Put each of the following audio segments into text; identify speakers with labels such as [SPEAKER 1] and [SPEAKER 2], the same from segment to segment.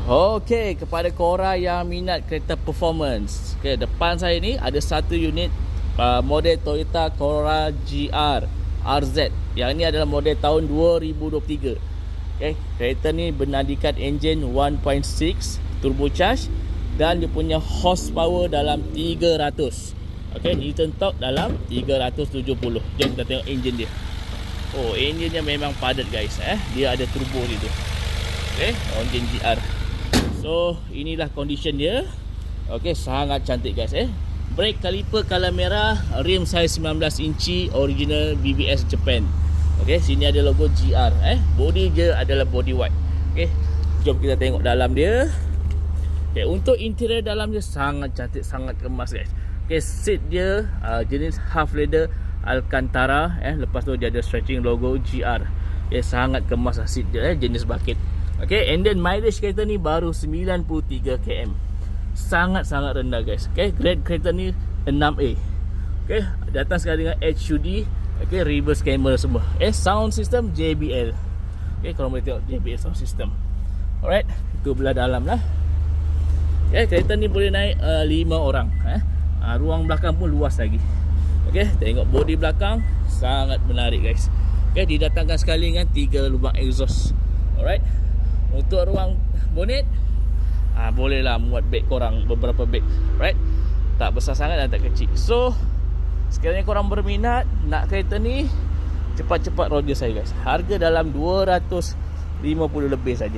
[SPEAKER 1] Okey, kepada korang yang minat kereta performance, okey, depan saya ni ada satu unit model Toyota Corolla GR RZ. Yang ni adalah model tahun 2023. Okey, kereta ni bernadikan enjin 1.6 turbocharged dan dia punya horsepower dalam 300. Okey, Newton torque dalam 370. Jom kita tengok enjin dia. Oh, enjinnya memang padat guys. Dia ada turbo situ. Okey, enjin GR. So inilah condition dia. Okey, sangat cantik guys. Brake caliper color merah, rim size 19 inci, original BBS Japan. Okey, sini ada logo GR. Body dia adalah body white. Okey, jom kita tengok dalam dia. Okey, untuk interior dalam dia sangat cantik, sangat kemas guys. Okey, seat dia jenis half leather Alcantara. Lepas tu dia ada stretching logo GR. Okey, sangat kemas seat dia, jenis bucket. Okay, and then mileage kereta ni baru 93 km. Sangat-sangat rendah guys. Okay, grade kereta ni 6A. Okay, datang sekali dengan HUD. Okay, reverse camera semua. Sound system JBL. Okay, kalau boleh tengok JBL sound system. Alright, itu belah dalam lah. Okay, kereta ni boleh naik 5 orang. Ruang belakang pun luas lagi. Okay, tengok body belakang sangat menarik guys. Okay, didatangkan sekali dengan 3 lubang exhaust. Alright. Untuk ruang bonet, bolehlah muat beg korang, beberapa beg, right? Tak besar sangat dan tak kecil. So sekiranya korang berminat nak kereta ni, cepat-cepat roger saya guys. Harga dalam 250 lebih saja.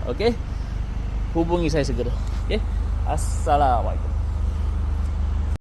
[SPEAKER 1] Okay, hubungi saya segera. Okay, Assalamualaikum.